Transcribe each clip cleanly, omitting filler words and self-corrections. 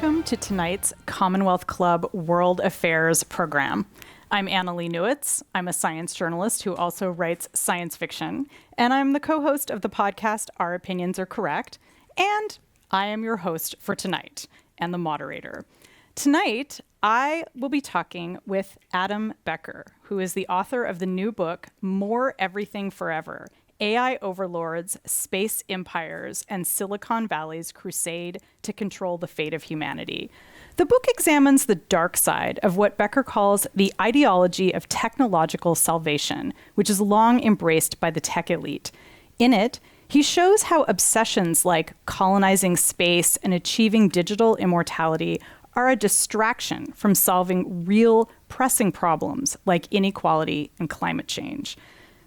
Welcome to tonight's Commonwealth Club World Affairs program. I'm Annalee Newitz. I'm a science journalist who also writes science fiction, and I'm the co-host of the podcast Our Opinions Are Correct, and I am your host for tonight and the moderator. Tonight, I will be talking with Adam Becker, who is the author of the new book, More Everything Forever: AI Overlords, Space Empires, and Silicon Valley's Crusade to Control the Fate of Humanity. The book examines the dark side of what Becker calls the ideology of technological salvation, which is long embraced by the tech elite. In it, he shows how obsessions like colonizing space and achieving digital immortality are a distraction from solving real pressing problems like inequality and climate change.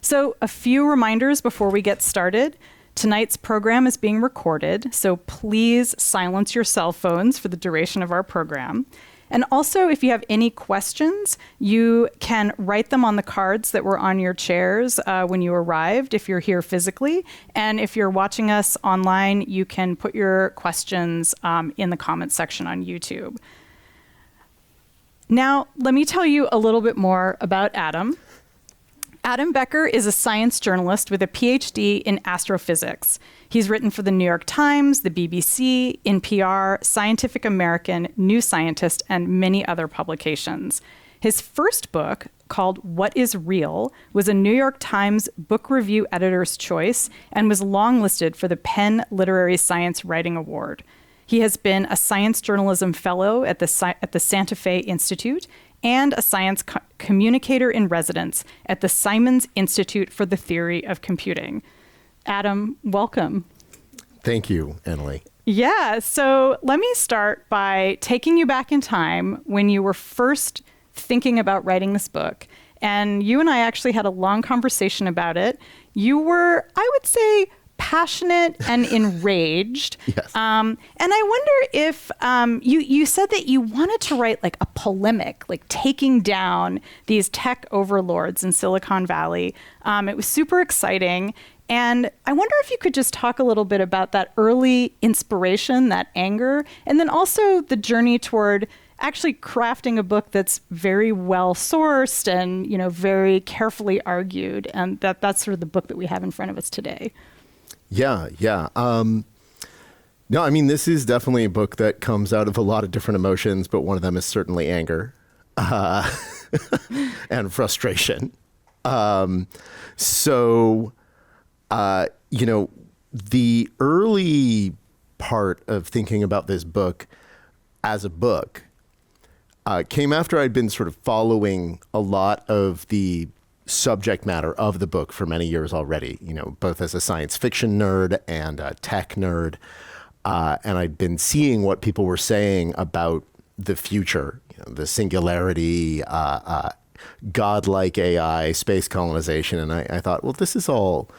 So a few reminders before we get started. Tonight's program is being recorded, so please silence your cell phones for the duration of our program. And also, if you have any questions, you can write them on the cards that were on your chairs when you arrived, if you're here physically. And if you're watching us online, you can put your questions in the comments section on YouTube. Now, let me tell you a little bit more about Adam. Adam Becker is a science journalist with a PhD in astrophysics. He's written for the New York Times, the BBC, NPR, Scientific American, New Scientist, and many other publications. His first book, called What is Real, was a New York Times Book Review Editor's Choice and was longlisted for the PEN Literary Science Writing Award. He has been a science journalism fellow at the Santa Fe Institute and a science communicator in residence at the Simons Institute for the Theory of Computing. Adam, welcome. Thank you, Annalee. Yeah, so let me start by taking you back in time when you were first thinking about writing this book. And you and I actually had a long conversation about it. You were, I would say, passionate and enraged. Yes. And I wonder if you said that you wanted to write like a polemic, like taking down these tech overlords in Silicon Valley. It was super exciting. And I wonder if you could just talk a little bit about that early inspiration, that anger, and then also the journey toward actually crafting a book that's very well sourced and, you know, very carefully argued. And that's sort of the book that we have in front of us today. Yeah. No, I mean, this is definitely a book that comes out of a lot of different emotions, but one of them is certainly anger and frustration. The early part of thinking about this book as a book came after I'd been sort of following a lot of the subject matter of the book for many years already, you know, both as a science fiction nerd and a tech nerd. And I'd been seeing what people were saying about the future, you know, the singularity, godlike AI, space colonization. And I thought, well, this is all,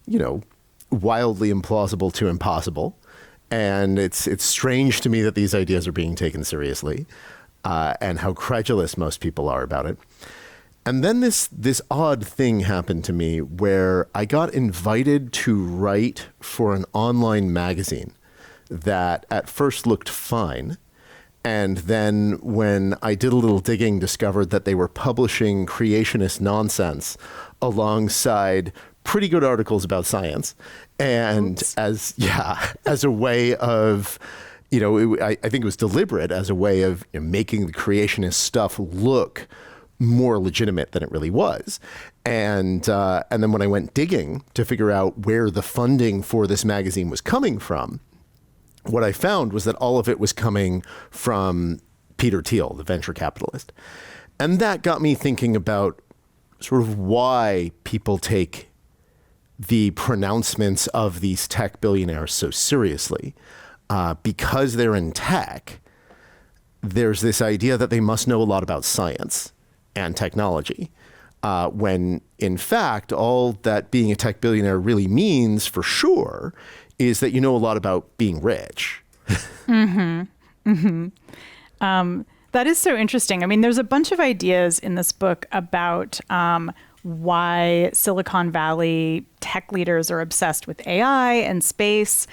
you know, wildly implausible to impossible. And it's strange to me that these ideas are being taken seriously, and how credulous most people are about it. And then this odd thing happened to me where I got invited to write for an online magazine that at first looked fine. And then when I did a little digging, discovered that they were publishing creationist nonsense alongside pretty good articles about science. And as a way of, you know, I think it was deliberate as a way of, you know, making the creationist stuff look more legitimate than it really was. And then when I went digging to figure out where the funding for this magazine was coming from, what I found was that all of it was coming from Peter Thiel, the venture capitalist. And that got me thinking about sort of why people take the pronouncements of these tech billionaires so seriously. Because they're in tech, there's this idea that they must know a lot about science and technology, when in fact, all that being a tech billionaire really means for sure is that you know a lot about being rich. Mm-hmm. Mm-hmm. That is so interesting. I mean, there's a bunch of ideas in this book about why Silicon Valley tech leaders are obsessed with AI and space.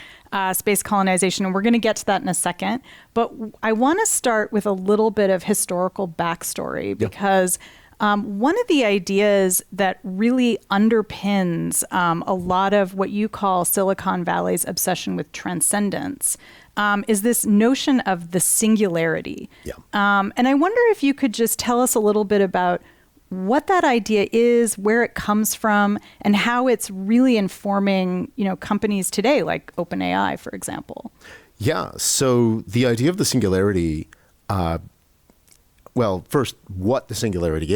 space colonization, and we're going to get to that in a second. But I want to start with a little bit of historical backstory because one of the ideas that really underpins a lot of what you call Silicon Valley's obsession with transcendence is this notion of the singularity. And I wonder if you could just tell us a little bit about what that idea is, where it comes from, and how it's really informing, companies today, like OpenAI, for example. Yeah. So the idea of the singularity, well, first, what the singularity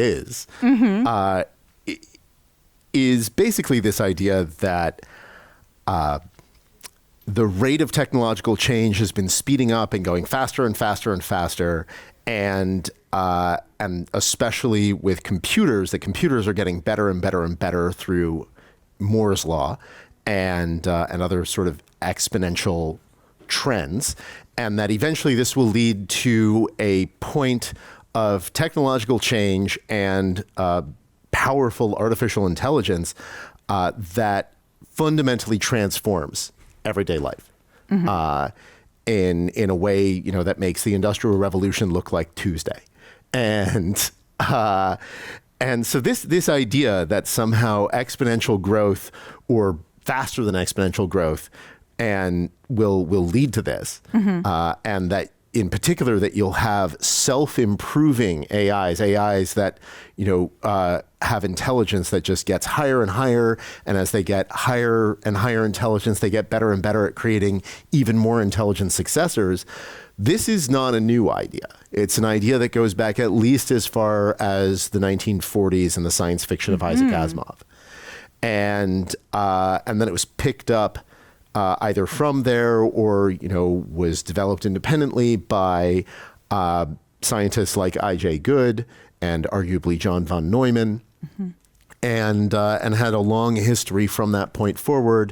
is basically this idea that the rate of technological change has been speeding up and going faster and faster and faster. And especially with computers, that computers are getting better and better and better through Moore's law and other sort of exponential trends, and that eventually this will lead to a point of technological change and powerful artificial intelligence that fundamentally transforms everyday life. In a way, that makes the Industrial Revolution look like Tuesday. And so this idea that somehow exponential growth or faster than exponential growth and will lead to this, and that in particular that you'll have self-improving AIs that, have intelligence that just gets higher and higher. And as they get higher and higher intelligence, they get better and better at creating even more intelligent successors. This is not a new idea. It's an idea that goes back at least as far as the 1940s and the science fiction of Isaac Asimov. And then it was picked up either from there or, was developed independently by scientists like I.J. Good and arguably John von Neumann, and had a long history from that point forward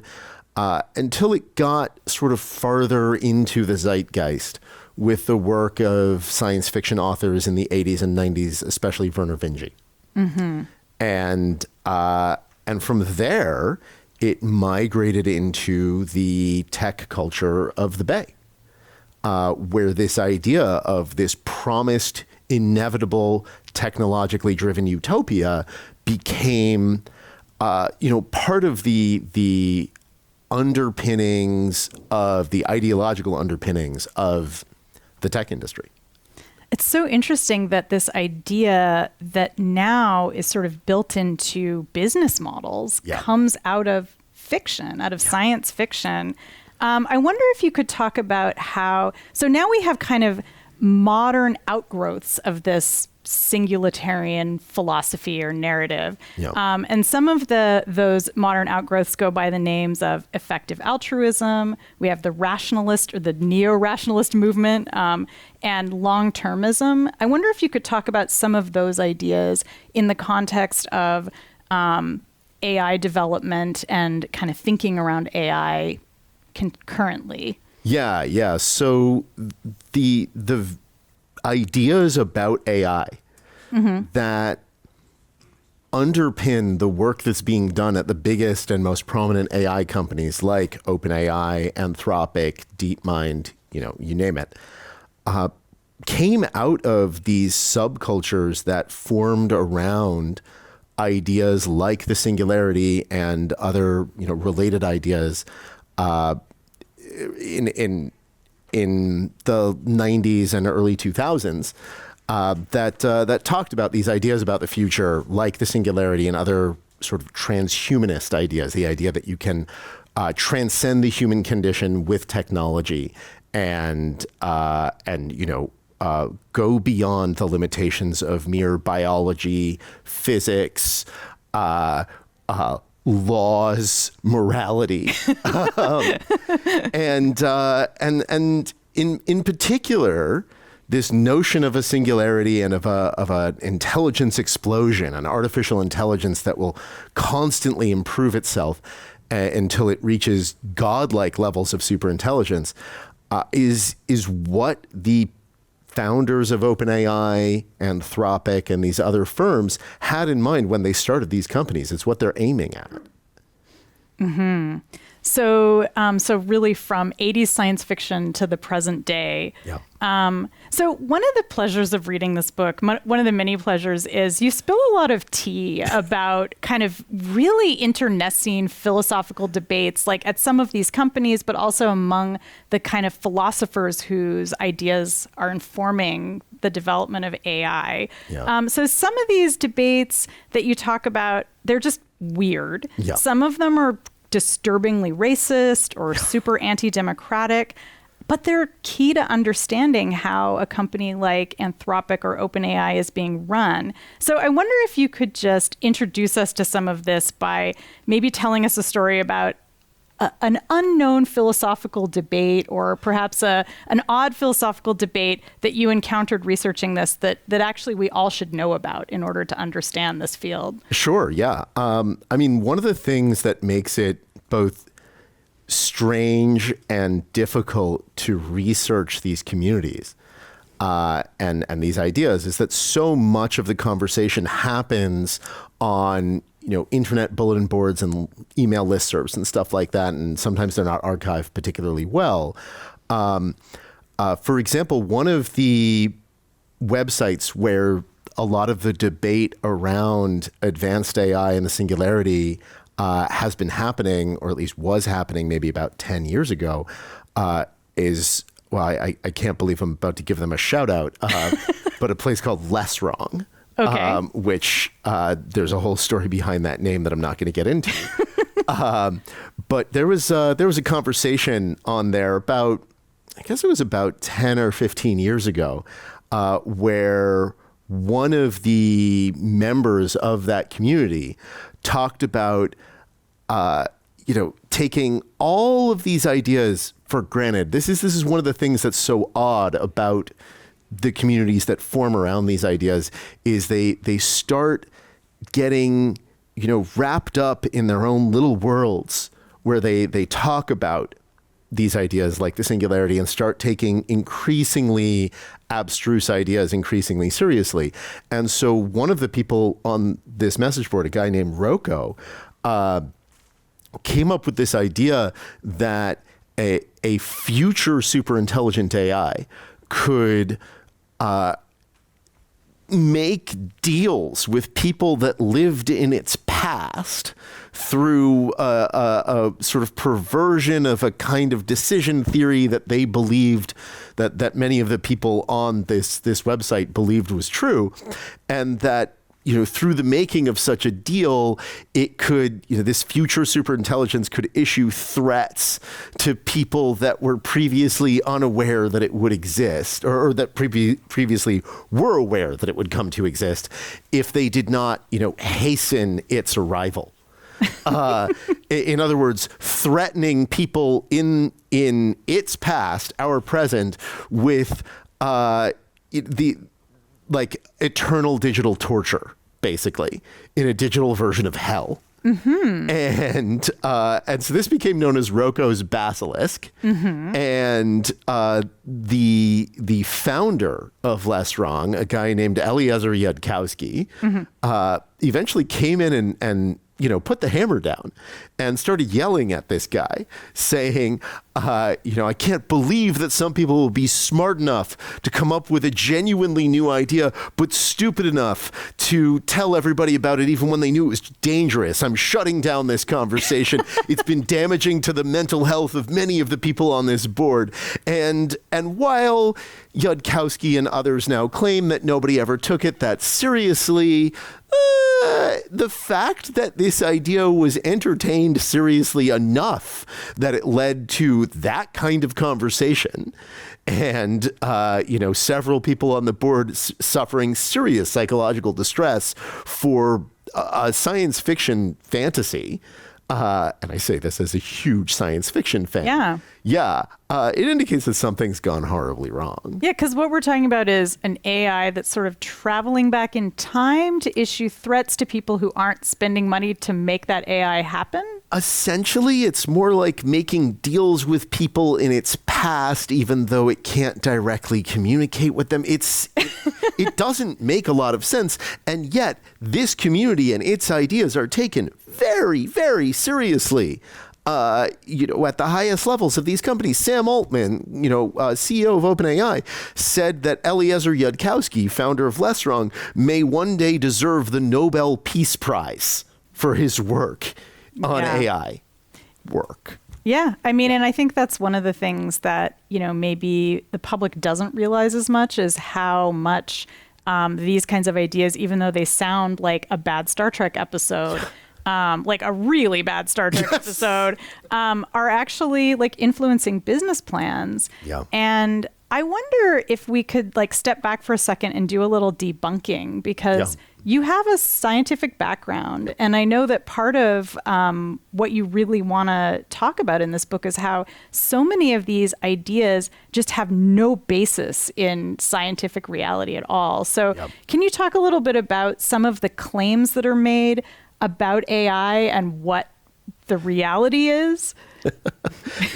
until it got sort of farther into the zeitgeist with the work of science fiction authors in the 80s and 90s, especially Vernor Vinge. And from there, it migrated into the tech culture of the Bay, where this idea of this promised, inevitable, technologically driven utopia became, part of the underpinnings of the ideological underpinnings of the tech industry. It's so interesting that this idea that now is sort of built into business models comes out of fiction, out of science fiction. I wonder if you could talk about so now we have kind of modern outgrowths of this singularitarian philosophy or narrative. And some of those modern outgrowths go by the names of effective altruism. We have the rationalist or the neo-rationalist movement, and long-termism. I wonder if you could talk about some of those ideas in the context of AI development and kind of thinking around AI concurrently. Yeah. So the ideas about AI that underpin the work that's being done at the biggest and most prominent AI companies like OpenAI, Anthropic, DeepMind, you name it, came out of these subcultures that formed around ideas like the singularity and other, related ideas in the 90s and early 2000s that talked about these ideas about the future, like the singularity and other sort of transhumanist ideas, the idea that you can transcend the human condition with technology and go beyond the limitations of mere biology, physics, laws, morality, and in particular, this notion of a singularity and of an intelligence explosion, an artificial intelligence that will constantly improve itself until it reaches godlike levels of superintelligence, is what the founders of OpenAI, Anthropic, and these other firms had in mind when they started these companies. It's what they're aiming at. So really from 80s science fiction to the present day. Yeah. So one of the pleasures of reading this book, one of the many pleasures, is you spill a lot of tea about kind of really internecine philosophical debates, like at some of these companies, but also among the kind of philosophers whose ideas are informing the development of AI. Yeah. So some of these debates that you talk about, they're just weird. Yeah. Some of them are disturbingly racist or super anti-democratic, but they're key to understanding how a company like Anthropic or OpenAI is being run. So I wonder if you could just introduce us to some of this by maybe telling us a story about an unknown philosophical debate, or perhaps an odd philosophical debate that you encountered researching this that actually we all should know about in order to understand this field. Sure, yeah. I mean, one of the things that makes it both strange and difficult to research these communities and these ideas is that so much of the conversation happens on internet bulletin boards and email listservs and stuff like that, and sometimes they're not archived particularly well. For example, one of the websites where a lot of the debate around advanced AI and the singularity has been happening, or at least was happening maybe about 10 years ago, is, well, I can't believe I'm about to give them a shout out, but a place called Less Wrong. Okay. Which there's a whole story behind that name that I'm not going to get into. But there was a conversation on there about, I guess it was about 10 or 15 years ago, where one of the members of that community talked about, taking all of these ideas for granted. This is one of the things that's so odd about the communities that form around these ideas, is they start getting, wrapped up in their own little worlds where they talk about these ideas like the singularity and start taking increasingly abstruse ideas increasingly seriously. And so one of the people on this message board, a guy named Rocco, came up with this idea that a future super intelligent AI could make deals with people that lived in its past through a sort of perversion of a kind of decision theory that they believed that many of the people on this website believed was true, and that through the making of such a deal, it could, this future superintelligence could issue threats to people that were previously unaware that it would exist, or that previously were aware that it would come to exist if they did not, hasten its arrival. In other words, threatening people in its past, our present, with eternal digital torture, basically, in a digital version of hell. Mm-hmm. And so this became known as Rocco's Basilisk. Mm-hmm. And the founder of Less Wrong, a guy named Eliezer Yudkowsky, mm-hmm. Eventually came in and put the hammer down and started yelling at this guy, saying, I can't believe that some people will be smart enough to come up with a genuinely new idea, but stupid enough to tell everybody about it even when they knew it was dangerous. I'm shutting down this conversation. It's been damaging to the mental health of many of the people on this board. And while Yudkowsky and others now claim that nobody ever took it that seriously, the fact that this idea was entertained seriously enough that it led to that kind of conversation, and several people on the board suffering serious psychological distress for a science fiction fantasy. And I say this as a huge science fiction fan. Yeah. Yeah. It indicates that something's gone horribly wrong. Yeah, because what we're talking about is an AI that's sort of traveling back in time to issue threats to people who aren't spending money to make that AI happen? Essentially, it's more like making deals with people in its past, even though it can't directly communicate with them. It doesn't make a lot of sense. And yet, this community and its ideas are taken very, very seriously. at the highest levels of these companies. Sam Altman, CEO of OpenAI, said that Eliezer Yudkowsky, founder of LessWrong, may one day deserve the Nobel Peace Prize for his work on AI work. Yeah, I mean, and I think that's one of the things that, maybe the public doesn't realize as much is how much these kinds of ideas, even though they sound like a bad Star Trek episode, like a really bad Star Trek episode, are actually like influencing business plans. Yeah. And I wonder if we could like step back for a second and do a little debunking, because you have a scientific background. And I know that part of what you really want to talk about in this book is how so many of these ideas just have no basis in scientific reality at all. So can you talk a little bit about some of the claims that are made about AI and what the reality is?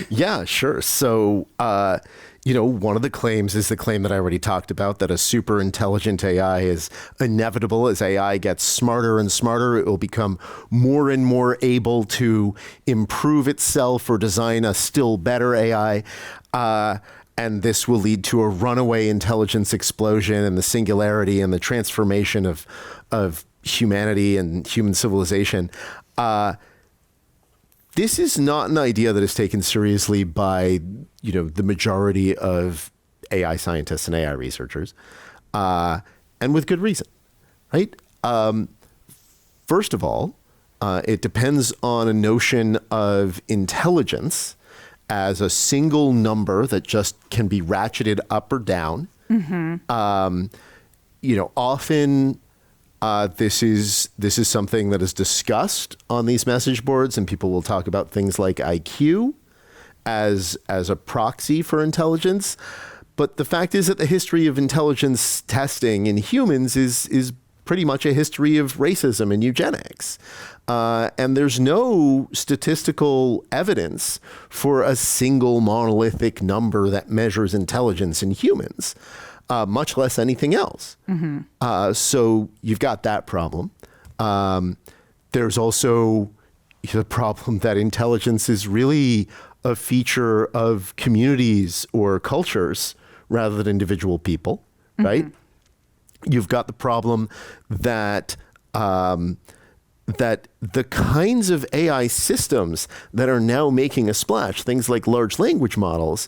Yeah, sure. So, one of the claims is the claim that I already talked about, that a super intelligent AI is inevitable. As AI gets smarter and smarter, it will become more and more able to improve itself or design a still better AI. And this will lead to a runaway intelligence explosion and the singularity and the transformation of humanity and human civilization. This is not an idea that is taken seriously by, the majority of AI scientists and AI researchers, and with good reason, right? First of all, it depends on a notion of intelligence as a single number that just can be ratcheted up or down. Often this is something that is discussed on these message boards, and people will talk about things like IQ as a proxy for intelligence. But the fact is that the history of intelligence testing in humans is pretty much a history of racism and eugenics. And there's no statistical evidence for a single monolithic number that measures intelligence in humans, much less anything else. So you've got that problem. There's also the problem that intelligence is really a feature of communities or cultures rather than individual people, right? You've got the problem that that the kinds of AI systems that are now making a splash, things like large language models,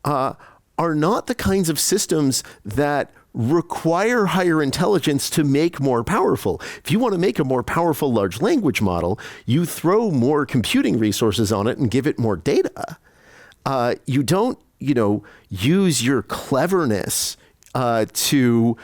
are not the kinds of systems that require higher intelligence to make more powerful. If you want to make a more powerful large language model, you throw more computing resources on it and give it more data. You don't, use your cleverness to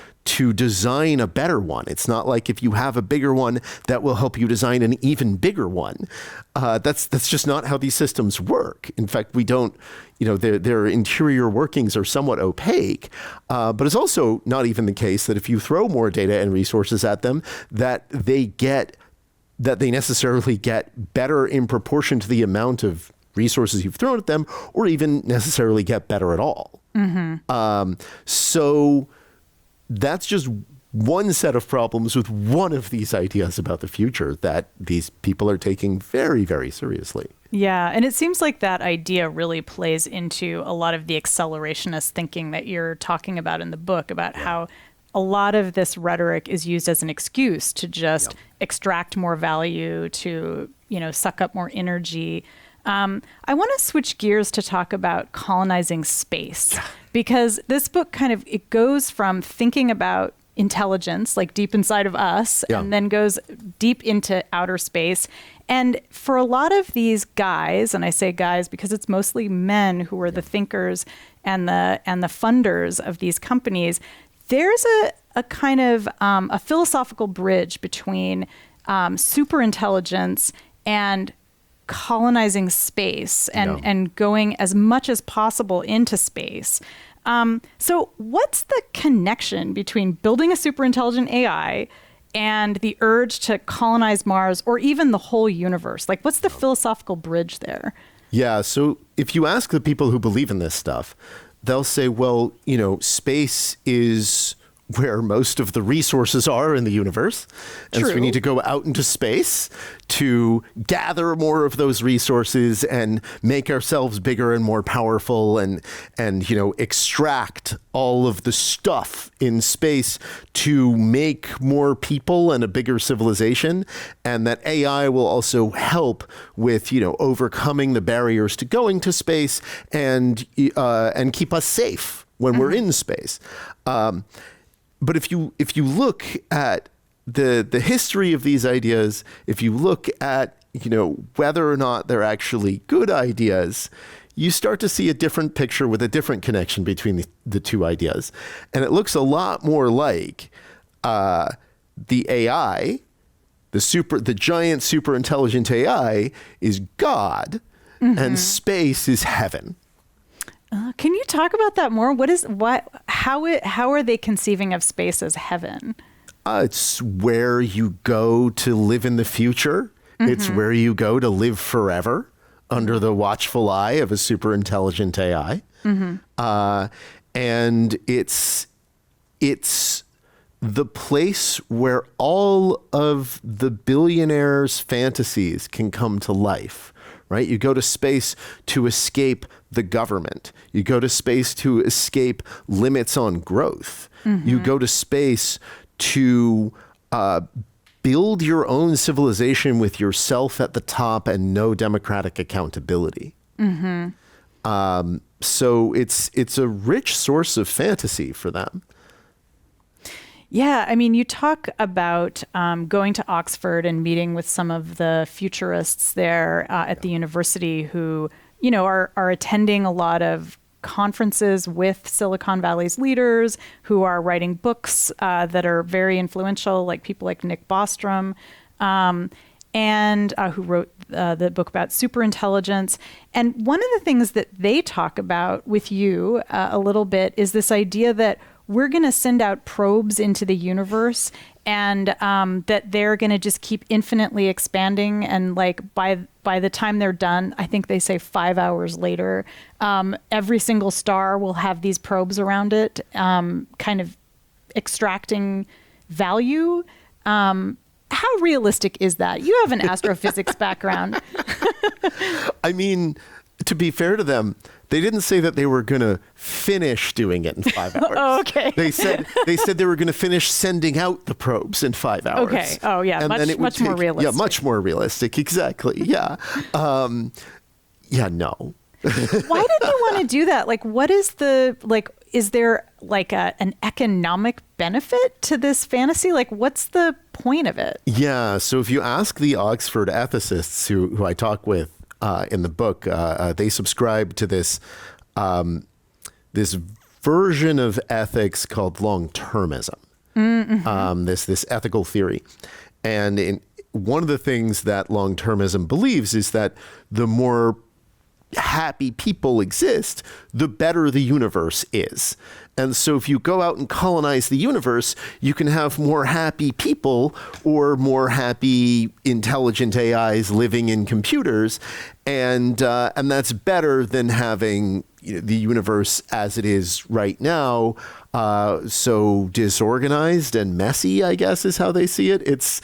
design a better one. It's not like if you have a bigger one that will help you design an even bigger one. That's just not how these systems work. In fact, we don't, their interior workings are somewhat opaque. But it's also not even the case that if you throw more data and resources at them, that they necessarily get better in proportion to the amount of resources you've thrown at them, or even necessarily get better at all. So that's just one set of problems with one of these ideas about the future that these people are taking very, very seriously. Yeah, and it seems like that idea really plays into a lot of the accelerationist thinking that you're talking about in the book, about how a lot of this rhetoric is used as an excuse to just extract more value, to, suck up more energy. I want to switch gears to talk about colonizing space, because this book it goes from thinking about intelligence, like deep inside of us, and then goes deep into outer space. And for a lot of these guys, and I say guys because it's mostly men who are the thinkers and the funders of these companies, there's a kind of a philosophical bridge between superintelligence and colonizing space and going as much as possible into space. So what's the connection between building a superintelligent AI and the urge to colonize Mars or even the whole universe? Like, what's the philosophical bridge there? Yeah, so if you ask the people who believe in this stuff, they'll say, well, space is where most of the resources are in the universe. And so we True. need to go out into space to gather more of those resources and make ourselves bigger and more powerful and extract all of the stuff in space to make more people and a bigger civilization. And that AI will also help with, overcoming the barriers to going to space and keep us safe when we're in space. But if you look at the history of these ideas, if you look at whether or not they're actually good ideas, you start to see a different picture with a different connection between the two ideas, and it looks a lot more like the AI, the giant super intelligent AI, is God, and space is heaven. Can you talk about that more? How are they conceiving of space as heaven? It's where you go to live in the future. It's where you go to live forever under the watchful eye of a super intelligent AI. And it's the place where all of the billionaires' fantasies can come to life. Right? You go to space to escape the government. You go to space to escape limits on growth. You go to space to build your own civilization with yourself at the top and no democratic accountability. So it's a rich source of fantasy for them. Yeah, I mean, you talk about going to Oxford and meeting with some of the futurists there at the university who, are attending a lot of conferences with Silicon Valley's leaders who are writing books that are very influential, like people like Nick Bostrom, and who wrote the book about superintelligence. And one of the things that they talk about with you a little bit is this idea that we're going to send out probes into the universe and that they're going to just keep infinitely expanding. And like by the time they're done, I think they say 5 hours later, every single star will have these probes around it, kind of extracting value. How realistic is that? You have an astrophysics background. I mean, to be fair to them, they didn't say that they were going to finish doing it in 5 hours. Oh, okay. They said they were going to finish sending out the probes in 5 hours. Okay. Oh, yeah. And then it would much more realistic. Yeah, much more realistic. Exactly. Yeah. No. Why did they want to do that? Like, what is is there like an economic benefit to this fantasy? Like, what's the point of it? Yeah. So if you ask the Oxford ethicists who I talk with in the book, they subscribe to this this version of ethics called long-termism. This ethical theory, and one of the things that long-termism believes is that the more happy people exist, the better the universe is. And so if you go out and colonize the universe, you can have more happy people or more happy intelligent AIs living in computers. And that's better than having the universe as it is right now, so disorganized and messy, I guess is how they see it. It's,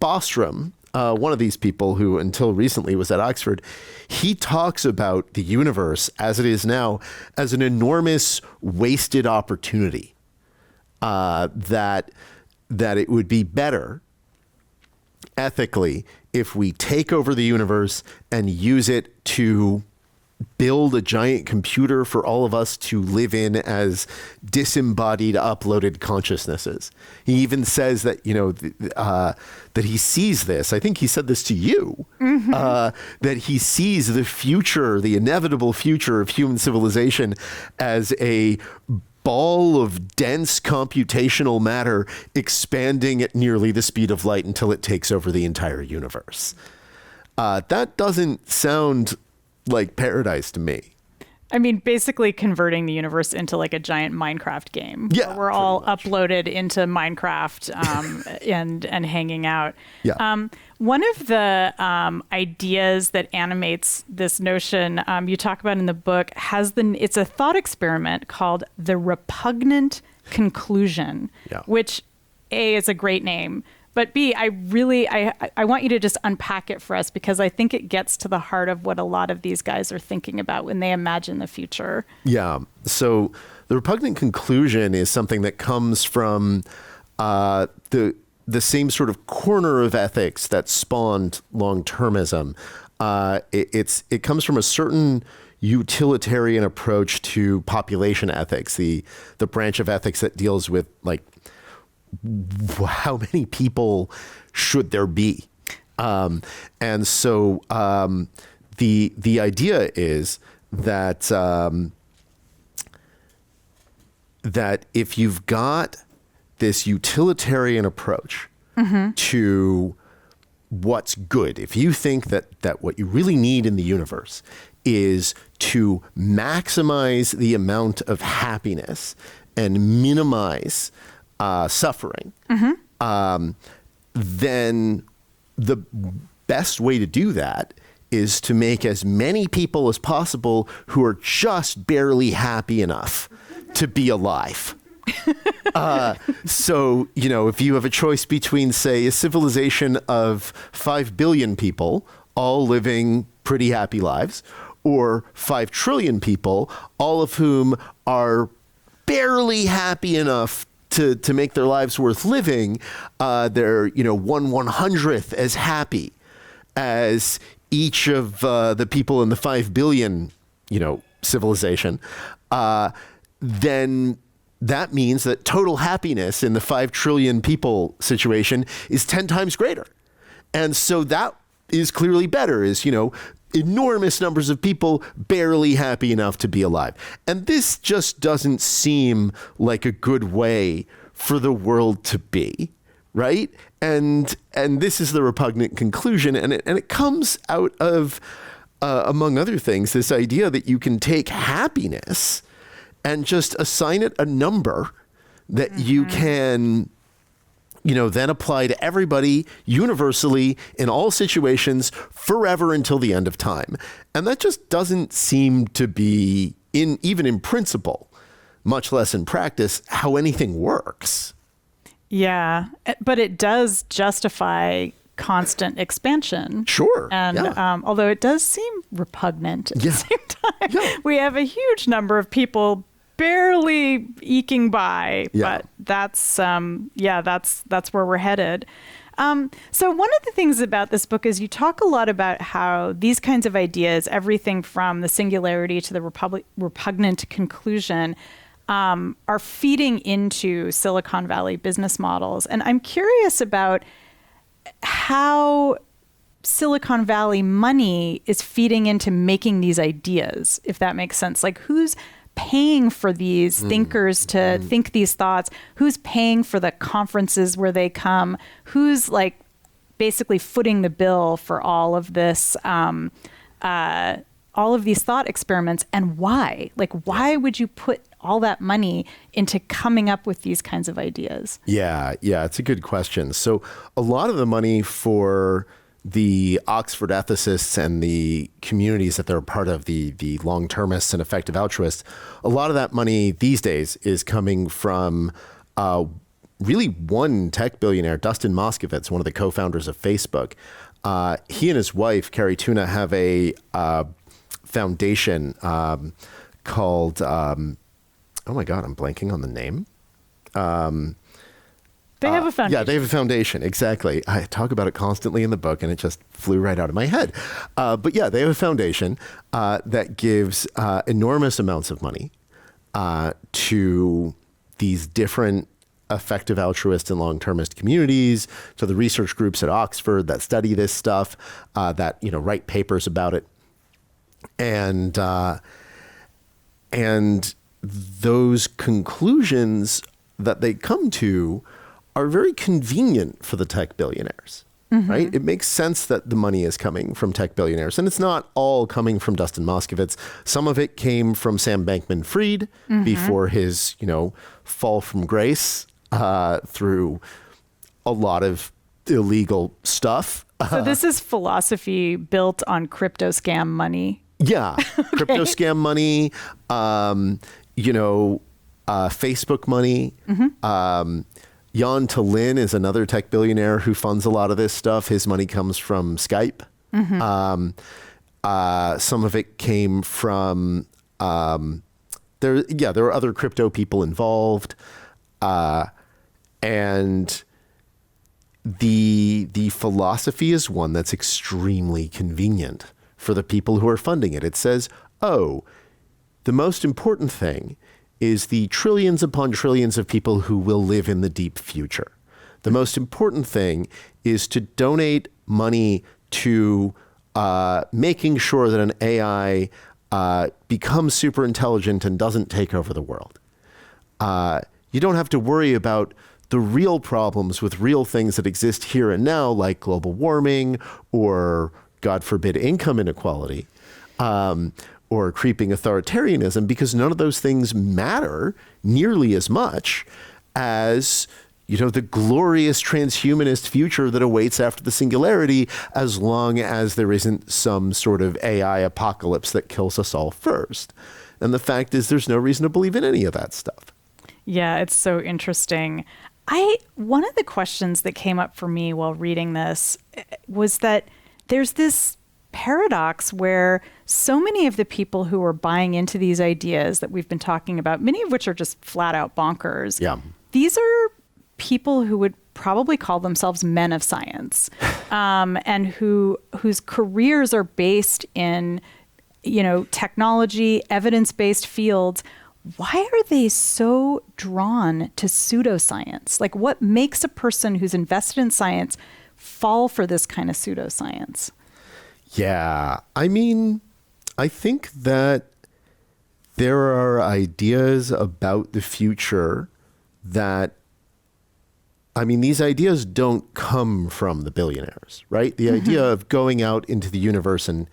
Bostrom, one of these people who until recently was at Oxford, he talks about the universe as it is now as an enormous wasted opportunity, that it would be better ethically if we take over the universe and use it to build a giant computer for all of us to live in as disembodied, uploaded consciousnesses. He even says that, that he sees this. I think he said this to you, that he sees the future, the inevitable future of human civilization as a ball of dense computational matter expanding at nearly the speed of light until it takes over the entire universe. That doesn't sound like paradise to me. I mean, basically converting the universe into like a giant Minecraft game. Yeah, where we're all pretty much. uploaded into Minecraft and hanging out. Yeah. One of the ideas that animates this notion you talk about in the book it's a thought experiment called the repugnant conclusion, Yeah. which A, is a great name. But B, I want you to just unpack it for us, because I think it gets to the heart of what a lot of these guys are thinking about when they imagine the future. Yeah. So the repugnant conclusion is something that comes from the same sort of corner of ethics that spawned long-termism. It comes from a certain utilitarian approach to population ethics, the branch of ethics that deals with like how many people should there be. And so the idea is that that if you've got this utilitarian approach to what's good, if you think that what you really need in the universe is to maximize the amount of happiness and minimize suffering, then the best way to do that is to make as many people as possible who are just barely happy enough to be alive. So, if you have a choice between, say, a civilization of 5 billion people all living pretty happy lives, or 5 trillion people, all of whom are barely happy enough to make their lives worth living, they're 1/100th as happy as each of the people in the 5 billion civilization, then that means that total happiness in the 5 trillion people situation is 10 times greater. And so that is clearly better, is enormous numbers of people barely happy enough to be alive. And this just doesn't seem like a good way for the world to be, right? And this is the repugnant conclusion, and it comes out of, among other things, this idea that you can take happiness and just assign it a number that you can then apply to everybody universally in all situations forever until the end of time. And that just doesn't seem to be, even in principle, much less in practice, how anything works. Yeah, but it does justify constant expansion. Sure. And yeah. Although it does seem repugnant at the Yeah. same time, Yeah. we have a huge number of people barely eking by, Yeah. but that's where we're headed. So one of the things about this book is you talk a lot about how these kinds of ideas, everything from the singularity to the repugnant conclusion, are feeding into Silicon Valley business models. And I'm curious about how Silicon Valley money is feeding into making these ideas, if that makes sense. Like, who's paying for these thinkers to think these thoughts? Who's paying for the conferences where they come? Who's like basically footing the bill for all of this, all of these thought experiments, and why? Like, why would you put all that money into coming up with these kinds of ideas? Yeah, it's a good question. So a lot of the money for the Oxford ethicists and the communities that they're a part of, the long-termists and effective altruists, a lot of that money these days is coming from really one tech billionaire, Dustin Moskovitz, one of the co-founders of Facebook. He and his wife, Carrie Tuna, have a foundation called, oh my God, I'm blanking on the name. They have a foundation. Yeah, they have a foundation. Exactly. I talk about it constantly in the book, and it just flew right out of my head. But yeah, they have a foundation that gives enormous amounts of money to these different effective altruist and long-termist communities, to the research groups at Oxford that study this stuff, that write papers about it, and those conclusions that they come to are very convenient for the tech billionaires, right? It makes sense that the money is coming from tech billionaires. And it's not all coming from Dustin Moskovitz. Some of it came from Sam Bankman-Fried before his, fall from grace through a lot of illegal stuff. So this is philosophy built on crypto scam money. Yeah. Crypto scam money, Facebook money. Jan Tallinn is another tech billionaire who funds a lot of this stuff. His money comes from Skype. Some of it came from, there were other crypto people involved. And the philosophy is one that's extremely convenient for the people who are funding it. It says, the most important thing is the trillions upon trillions of people who will live in the deep future. The most important thing is to donate money to making sure that an AI becomes super intelligent and doesn't take over the world. You don't have to worry about the real problems with real things that exist here and now, like global warming or, God forbid, income inequality. Or creeping authoritarianism, because none of those things matter nearly as much as, the glorious transhumanist future that awaits after the singularity, as long as there isn't some sort of AI apocalypse that kills us all first. And the fact is, there's no reason to believe in any of that stuff. Yeah, it's so interesting. One of the questions that came up for me while reading this was that there's this paradox where so many of the people who are buying into these ideas that we've been talking about, many of which are just flat out bonkers. Yeah. These are people who would probably call themselves men of science, and whose careers are based in, technology, evidence-based fields. Why are they so drawn to pseudoscience? Like, what makes a person who's invested in science fall for this kind of pseudoscience? Yeah, I think that there are ideas about the future that, these ideas don't come from the billionaires, right? The idea of going out into the universe and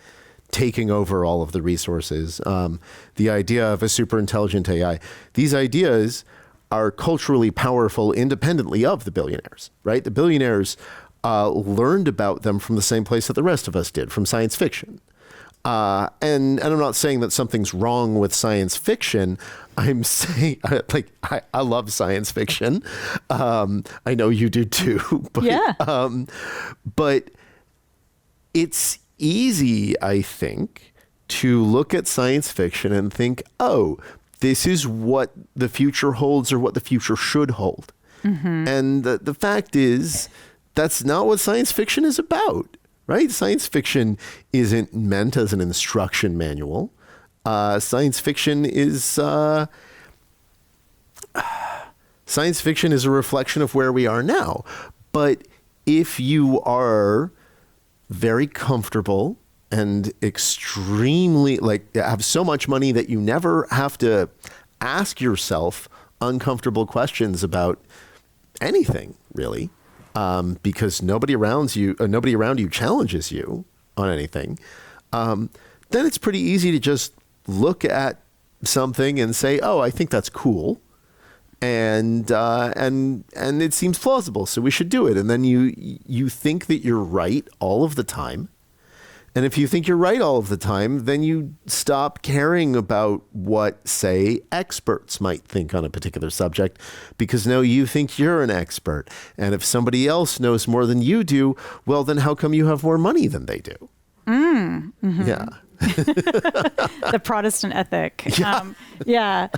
taking over all of the resources, the idea of a super intelligent AI, these ideas are culturally powerful independently of the billionaires, right? The billionaires learned about them from the same place that the rest of us did, from science fiction. And I'm not saying that something's wrong with science fiction. I'm saying, I love science fiction. I know you do too. But, yeah. But it's easy, I think, to look at science fiction and think, this is what the future holds or what the future should hold. And the fact is, that's not what science fiction is about, right? Science fiction isn't meant as an instruction manual. Science fiction is a reflection of where we are now. But if you are very comfortable and extremely, have so much money that you never have to ask yourself uncomfortable questions about anything, really, because nobody around you challenges you on anything, then it's pretty easy to just look at something and say, I think that's cool. And it seems plausible, so we should do it. And then you think that you're right all of the time. And if you think you're right all of the time, then you stop caring about what, say, experts might think on a particular subject, because now you think you're an expert. And if somebody else knows more than you do, well, then how come you have more money than they do? Yeah. The Protestant ethic. Yeah. Yeah.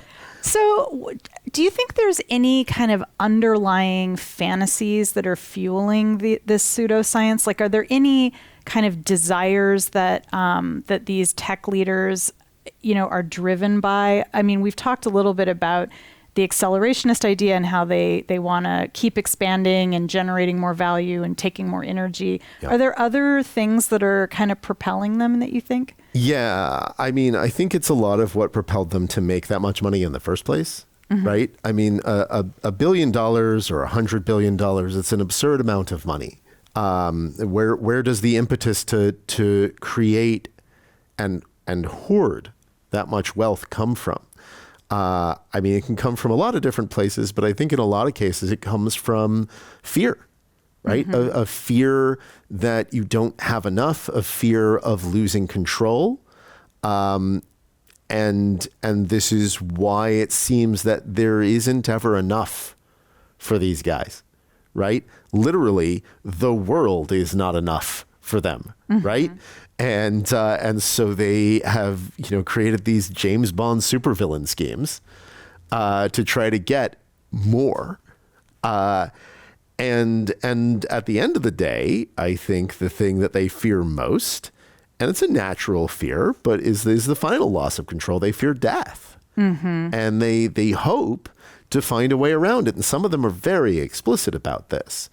So do you think there's any kind of underlying fantasies that are fueling this pseudoscience? Like, are there any kind of desires that that these tech leaders, are driven by? I mean, we've talked a little bit about the accelerationist idea and how they want to keep expanding and generating more value and taking more energy. Yeah. Are there other things that are kind of propelling them that you think? Yeah. I mean, I think it's a lot of what propelled them to make that much money in the first place, right? I mean, $1 billion or $100 billion, it's an absurd amount of money. Where does the impetus to create and hoard that much wealth come from? I mean, it can come from a lot of different places, but I think in a lot of cases it comes from fear, right? A fear that you don't have enough, a fear of losing control. And this is why it seems that there isn't ever enough for these guys, right? Literally, the world is not enough for them, right? And so they have, created these James Bond supervillain schemes to try to get more. And at the end of the day, I think the thing that they fear most, and it's a natural fear, but is the final loss of control. They fear death. And they hope to find a way around it. And some of them are very explicit about this.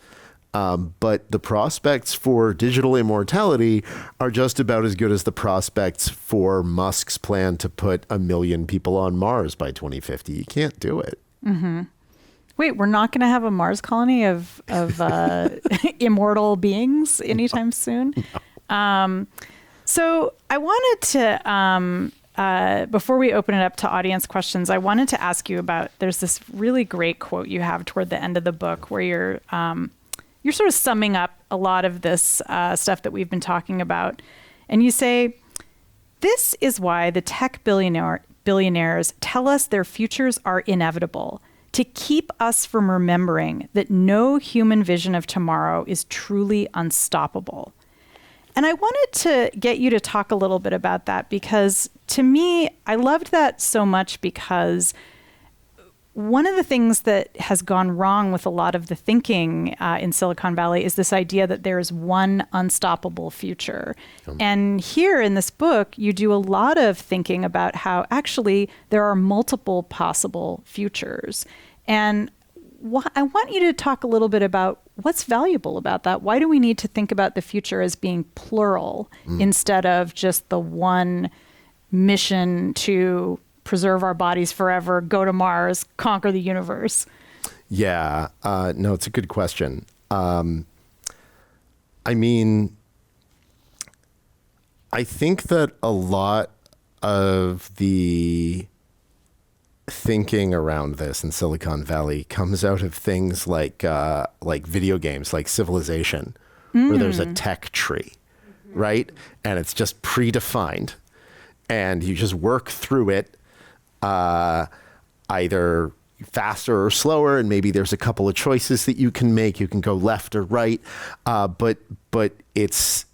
But the prospects for digital immortality are just about as good as the prospects for Musk's plan to put 1 million people on Mars by 2050. You can't do it. Wait, we're not going to have a Mars colony of immortal beings anytime soon? No. So I wanted to, before we open it up to audience questions, I wanted to ask you about, there's this really great quote you have toward the end of the book where you're sort of summing up a lot of this stuff that we've been talking about. And you say, this is why the tech billionaires tell us their futures are inevitable, to keep us from remembering that no human vision of tomorrow is truly unstoppable. And I wanted to get you to talk a little bit about that, because to me, I loved that so much, because one of the things that has gone wrong with a lot of the thinking in Silicon Valley is this idea that there is one unstoppable future. And here in this book, you do a lot of thinking about how actually there are multiple possible futures. And I want you to talk a little bit about what's valuable about that. Why do we need to think about the future as being plural instead of just the one mission to preserve our bodies forever, go to Mars, conquer the universe? Yeah, no, it's a good question. I mean, I think that a lot of the thinking around this in Silicon Valley comes out of things like video games, like Civilization, where there's a tech tree, right? And it's just predefined, and you just work through it, either faster or slower, and maybe there's a couple of choices that you can make. You can go left or right, but it's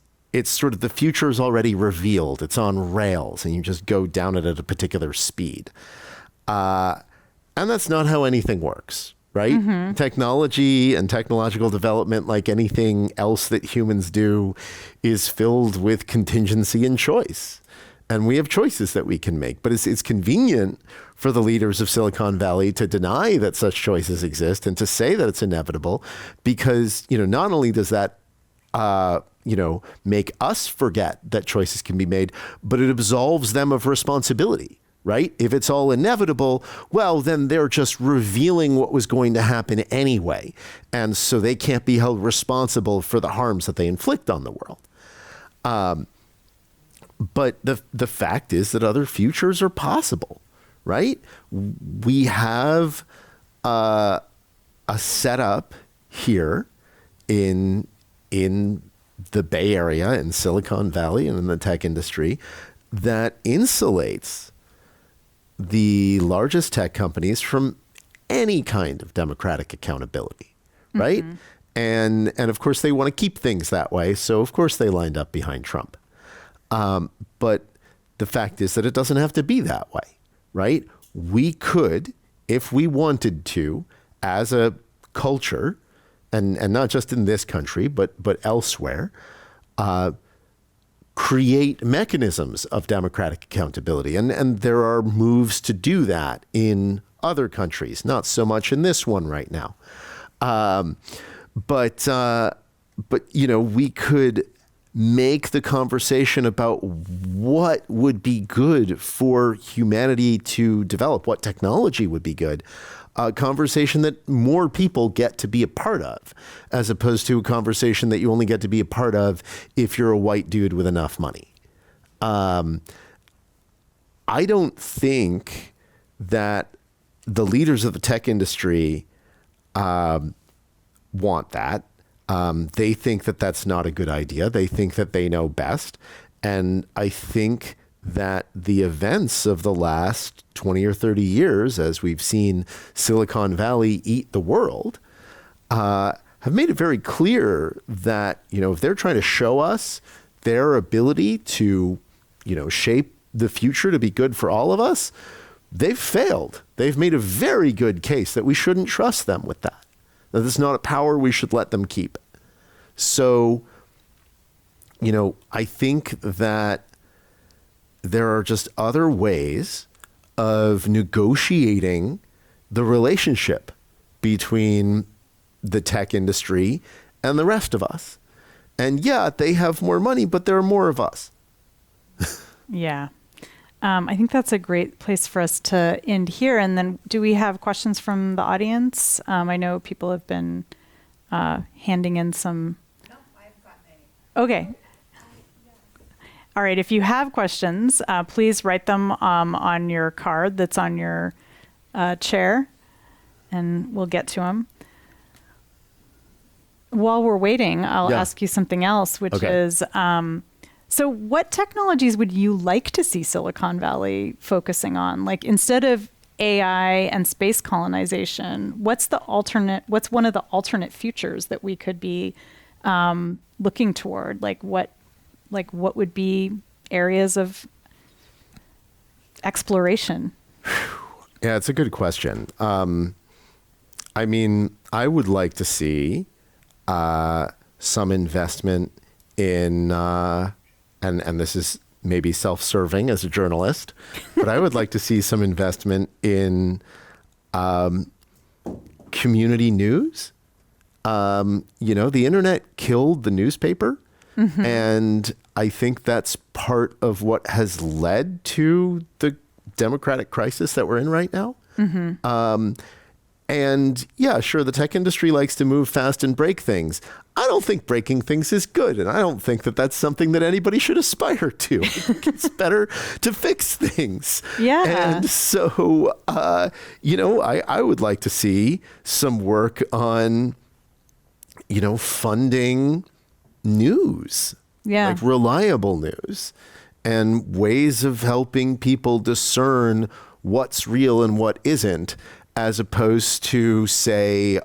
sort of, the future is already revealed. It's on rails, and you just go down it at a particular speed. And that's not how anything works, right? Technology and technological development, like anything else that humans do, is filled with contingency and choice. And we have choices that we can make, but it's convenient for the leaders of Silicon Valley to deny that such choices exist and to say that it's inevitable, because, not only does that, make us forget that choices can be made, but it absolves them of responsibility, right? If it's all inevitable, well, then they're just revealing what was going to happen anyway. And so they can't be held responsible for the harms that they inflict on the world. But the fact is that other futures are possible, right? We have a setup here in the Bay Area, in Silicon Valley, and in the tech industry that insulates the largest tech companies from any kind of democratic accountability, right? And of course, they want to keep things that way. So, of course, they lined up behind Trump. But the fact is that it doesn't have to be that way, right? We could, if we wanted to, as a culture, and not just in this country, but elsewhere, create mechanisms of democratic accountability. And there are moves to do that in other countries, not so much in this one right now. But we could make the conversation about what would be good for humanity to develop, what technology would be good, a conversation that more people get to be a part of, as opposed to a conversation that you only get to be a part of if you're a white dude with enough money. I don't think that the leaders of the tech industry want that. They think that that's not a good idea. They think that they know best. And I think that the events of the last 20 or 30 years, as we've seen Silicon Valley eat the world, have made it very clear that, if they're trying to show us their ability to, shape the future to be good for all of us, they've failed. They've made a very good case that we shouldn't trust them with that. That this is not a power we should let them keep. So, I think that there are just other ways of negotiating the relationship between the tech industry and the rest of us. And yeah, they have more money, but there are more of us. Yeah. I think that's a great place for us to end here. And then do we have questions from the audience? I know people have been handing in some. No, I've got many. Okay. All right. If you have questions, please write them on your card that's on your chair, and we'll get to them. While we're waiting, I'll ask you something else, which is, so what technologies would you like to see Silicon Valley focusing on? Like, instead of AI and space colonization, what's one of the alternate futures that we could be looking toward? What would be areas of exploration? Yeah, it's a good question. I would like to see some investment in, and this is maybe self-serving as a journalist, but I would like to see some investment in community news. The internet killed the newspaper. Mm-hmm. And I think that's part of what has led to the democratic crisis that we're in right now. Mm-hmm. And yeah, sure, the tech industry likes to move fast and break things. I don't think breaking things is good. And I don't think that that's something that anybody should aspire to. I think it's better to fix things. Yeah. And so, I would like to see some work on, funding news, like reliable news, and ways of helping people discern what's real and what isn't, as opposed to, say,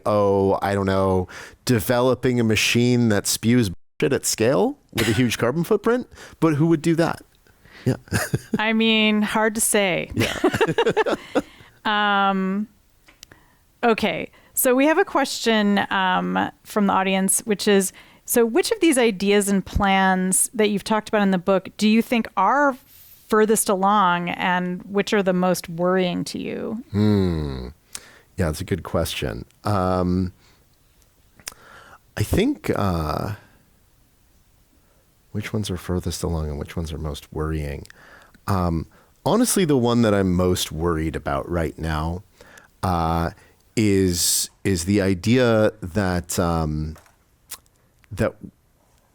developing a machine that spews shit at scale with a huge carbon footprint. But who would do that? Yeah. Hard to say. Yeah. Okay. So we have a question from the audience, which is, so which of these ideas and plans that you've talked about in the book do you think are furthest along, and which are the most worrying to you? Yeah, that's a good question. I think which ones are furthest along and which ones are most worrying? Honestly, the one that I'm most worried about right now is the idea that that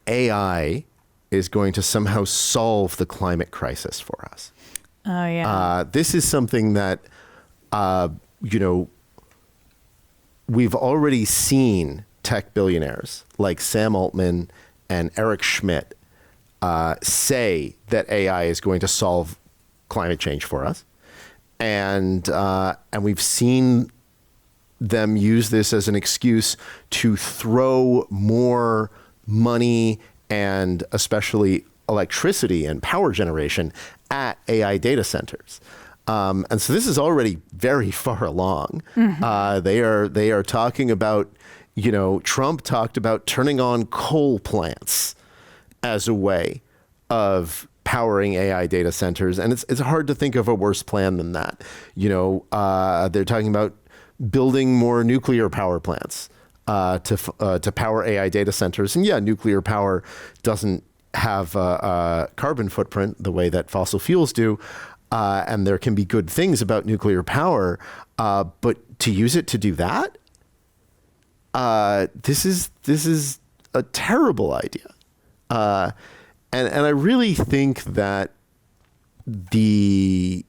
AI is going to somehow solve the climate crisis for us. Oh, yeah. This is something that, we've already seen tech billionaires like Sam Altman and Eric Schmidt say that AI is going to solve climate change for us. And we've seen them use this as an excuse to throw more money and especially electricity and power generation at AI data centers. And so this is already very far along. Mm-hmm. They are talking about, Trump talked about turning on coal plants as a way of powering AI data centers. And it's hard to think of a worse plan than that. They're talking about building more nuclear power plants to power AI data centers. And yeah, nuclear power doesn't have a carbon footprint the way that fossil fuels do. And there can be good things about nuclear power, but to use it to do that, this is a terrible idea. And I really think that the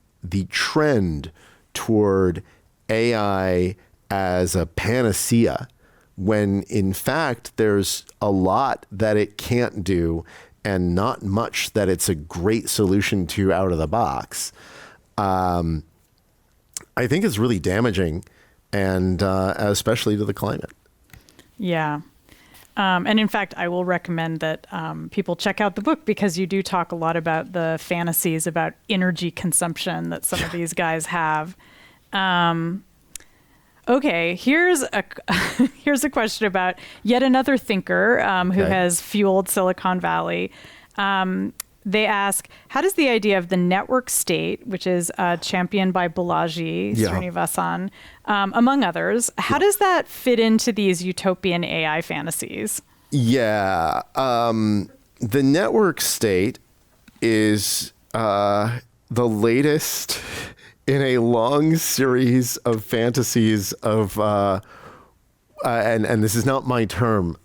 trend toward AI as a panacea, when in fact there's a lot that it can't do and not much that it's a great solution to out of the box, I think is really damaging, and especially to the climate. Yeah. And in fact, I will recommend that people check out the book, because you do talk a lot about the fantasies about energy consumption that some of these guys have. Okay, here's a question about yet another thinker who has fueled Silicon Valley. They ask, how does the idea of the network state, which is championed by Balaji Srinivasan, among others, how does that fit into these utopian AI fantasies? Yeah. The network state is the latest in a long series of fantasies of, and this is not my term,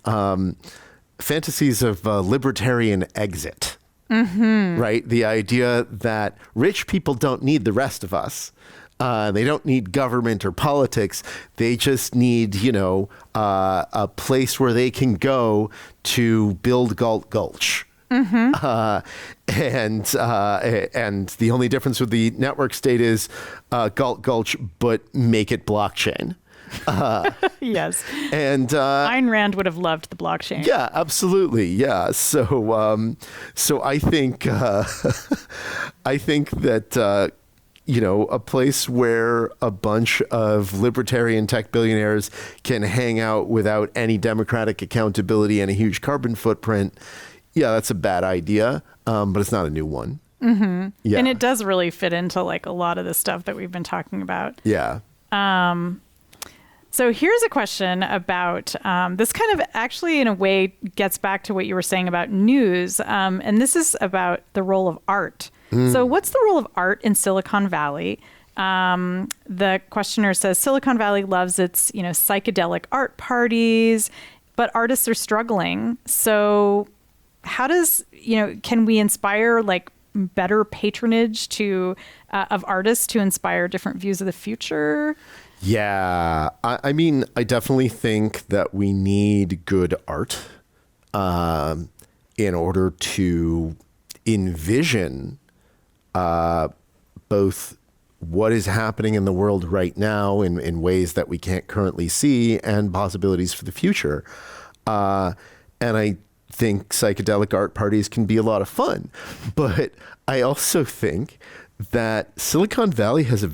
fantasies of libertarian exit. Mm-hmm. Right? The idea that rich people don't need the rest of us. They don't need government or politics. They just need, a place where they can go to build Galt Gulch. Mm-hmm. And the only difference with the network state is Galt Gulch, but make it blockchain. Yes. And Ayn Rand would have loved the blockchain. Yeah, absolutely. Yeah. So I think I think that a place where a bunch of libertarian tech billionaires can hang out without any democratic accountability and a huge carbon footprint. Yeah, that's a bad idea, but it's not a new one. Mm-hmm. Yeah. And it does really fit into like a lot of the stuff that we've been talking about. Yeah. So here's a question about this kind of actually in a way gets back to what you were saying about news. And this is about the role of art. So what's the role of art in Silicon Valley? The questioner says Silicon Valley loves its, psychedelic art parties, but artists are struggling. So how does, can we inspire like better patronage of artists to inspire different views of the future? Yeah, I mean, I definitely think that we need good art in order to envision both what is happening in the world right now in ways that we can't currently see and possibilities for the future. And I think psychedelic art parties can be a lot of fun. But I also think that Silicon Valley has a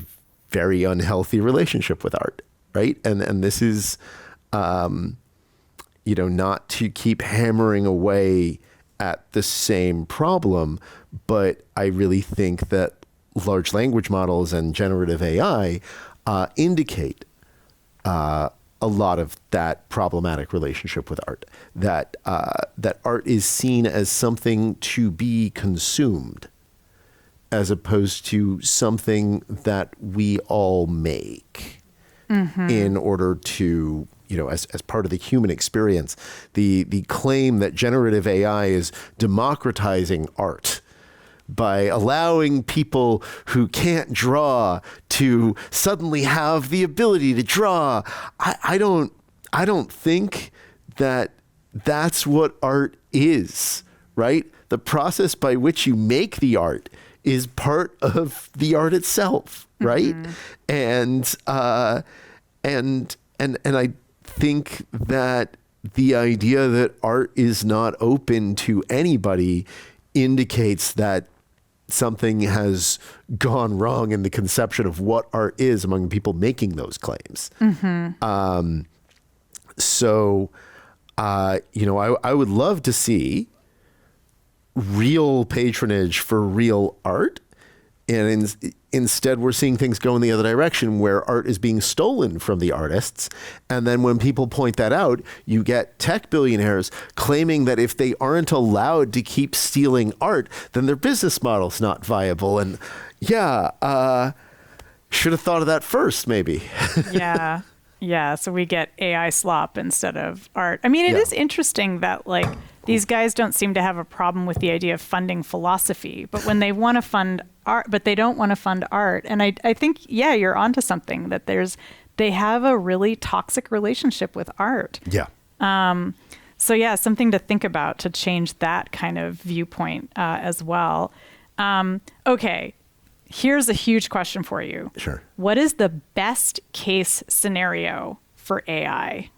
very unhealthy relationship with art, right? And this is, not to keep hammering away at the same problem, but I really think that large language models and generative AI indicate a lot of that problematic relationship with art. That art is seen as something to be consumed, as opposed to something that we all make in order to, as part of the human experience. The claim that generative AI is democratizing art by allowing people who can't draw to suddenly have the ability to draw. I don't think that that's what art is, right? The process by which you make the art is part of the art itself, right? And I think that the idea that art is not open to anybody indicates that something has gone wrong in the conception of what art is among people making those claims. I would love to see real patronage for real art. And instead, we're seeing things go in the other direction, where art is being stolen from the artists. And then when people point that out, you get tech billionaires claiming that if they aren't allowed to keep stealing art, then their business model's not viable. And should have thought of that first, maybe. Yeah. Yeah. So we get AI slop instead of art. I mean, it is interesting that these guys don't seem to have a problem with the idea of funding philosophy, but when they want to fund art, but they don't want to fund art. And I think, you're onto something, that they have a really toxic relationship with art. Yeah. So something to think about to change that kind of viewpoint as well. Okay. Here's a huge question for you. Sure. What is the best case scenario for AI?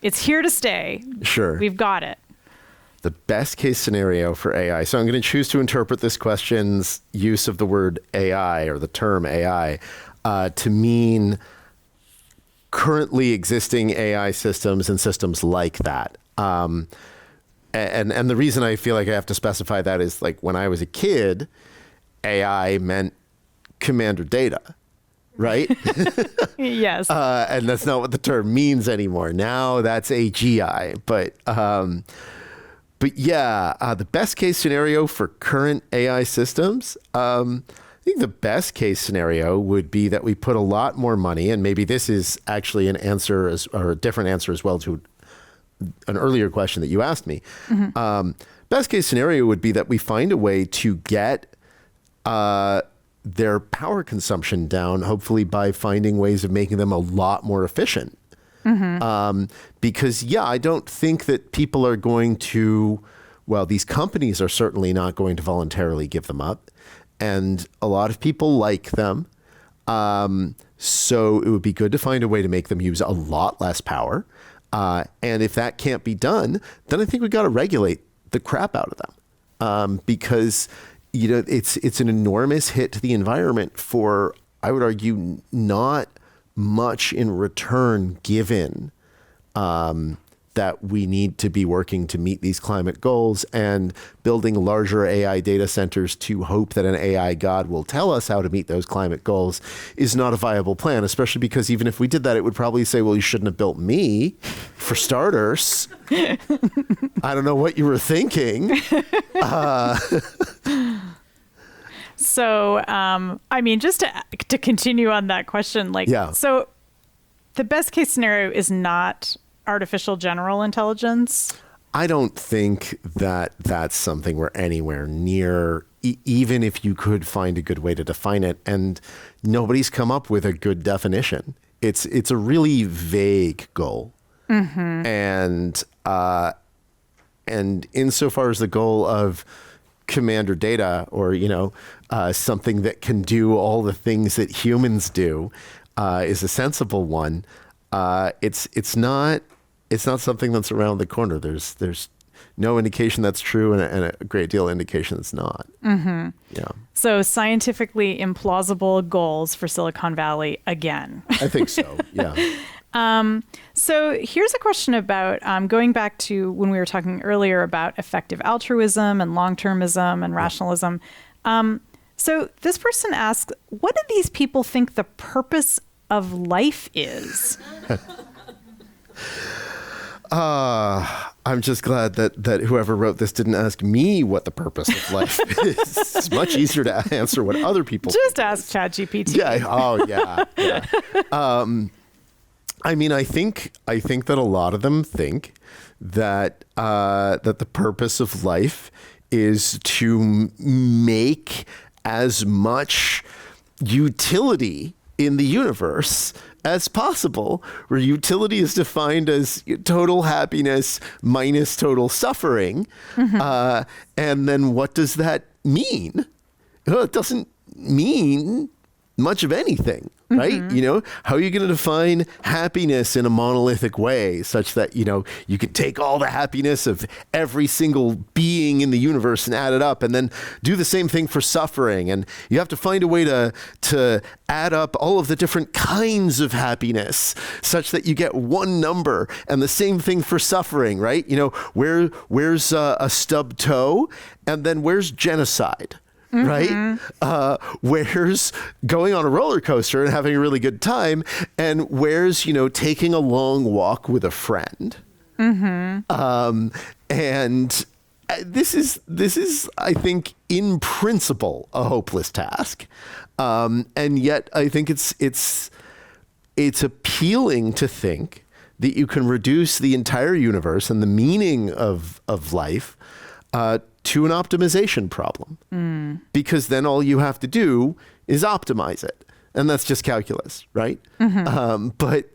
It's here to stay. Sure. We've got it. The best case scenario for AI. So I'm going to choose to interpret this question's use of the word AI or the term AI to mean currently existing AI systems and systems like that. And the reason I feel like I have to specify that is when I was a kid, AI meant Commander Data, right? Yes. And that's not what the term means anymore. Now that's AGI. But the best case scenario for current AI systems, I think the best case scenario would be that we put a lot more money, and maybe this is actually an answer or a different answer as well to an earlier question that you asked me. Mm-hmm. Best case scenario would be that we find a way to get their power consumption down, hopefully by finding ways of making them a lot more efficient. Mm-hmm. Because I don't think that people are going to, these companies are certainly not going to voluntarily give them up. And a lot of people like them. So it would be good to find a way to make them use a lot less power. And if that can't be done, then I think we've got to regulate the crap out of them. Because it's an enormous hit to the environment for, I would argue, not much in return given that we need to be working to meet these climate goals, and building larger AI data centers to hope that an AI god will tell us how to meet those climate goals is not a viable plan, especially because even if we did that, it would probably say, well, you shouldn't have built me, for starters. I don't know what you were thinking. So, just to continue on that question, so the best case scenario is not artificial general intelligence. I don't think that that's something we're anywhere near, even if you could find a good way to define it. And nobody's come up with a good definition. It's a really vague goal. Mm-hmm. And insofar as the goal of Commander Data, or something that can do all the things that humans do, is a sensible one. It's not something that's around the corner. There's no indication that's true, and a great deal of indication it's not. Mm-hmm. Yeah. So scientifically implausible goals for Silicon Valley again. I think so. Yeah. So here's a question about going back to when we were talking earlier about effective altruism and long-termism and rationalism. So this person asks, what do these people think the purpose of life is? I'm just glad that whoever wrote this didn't ask me what the purpose of life is. It's much easier to answer what other people just ask ChatGPT. Yeah. Oh, yeah. I think that a lot of them think that that the purpose of life is to make as much utility in the universe as possible, where utility is defined as total happiness minus total suffering. Mm-hmm. And then what does that mean? Well, it doesn't mean much of anything, right? Mm-hmm. How are you going to define happiness in a monolithic way such that, you could take all the happiness of every single being in the universe and add it up, and then do the same thing for suffering. And you have to find a way to add up all of the different kinds of happiness such that you get one number, and the same thing for suffering, right? Where's a stub toe, and then where's genocide? Mm-hmm. Right? Where's going on a roller coaster and having a really good time, and where's, taking a long walk with a friend. Mm-hmm. this is, I think, in principle, a hopeless task. And yet I think it's appealing to think that you can reduce the entire universe and the meaning of life to an optimization problem. Because then all you have to do is optimize it. And that's just calculus, right? But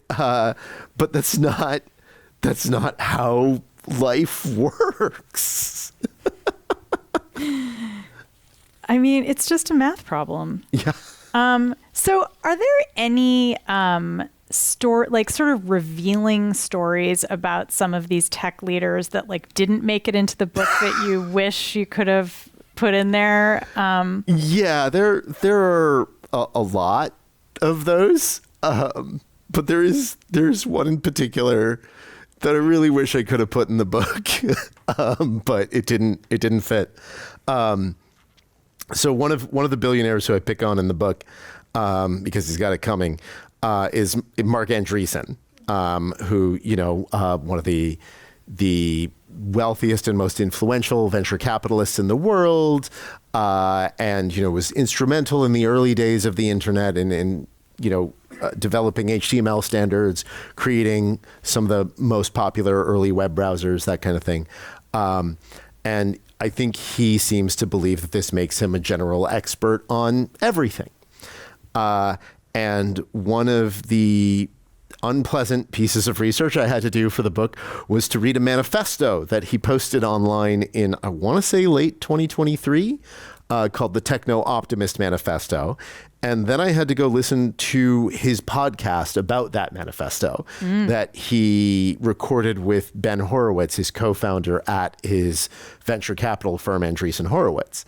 that's not how life works. I mean, it's just a math problem. Yeah. So are there any sort of revealing stories about some of these tech leaders that like didn't make it into the book that you wish you could have put in there? Yeah, there are a lot of those. But there's one in particular that I really wish I could have put in the book. But it didn't fit. So one of the billionaires who I pick on in the book, because he's got it coming, is Marc Andreessen, who, one of the wealthiest and most influential venture capitalists in the world, and, was instrumental in the early days of the internet and developing HTML standards, creating some of the most popular early web browsers, that kind of thing. And I think he seems to believe that this makes him a general expert on everything. And one of the unpleasant pieces of research I had to do for the book was to read a manifesto that he posted online in, I want to say, late 2023, called the Techno Optimist Manifesto. And then I had to go listen to his podcast about that manifesto that he recorded with Ben Horowitz, his co-founder at his venture capital firm, Andreessen Horowitz.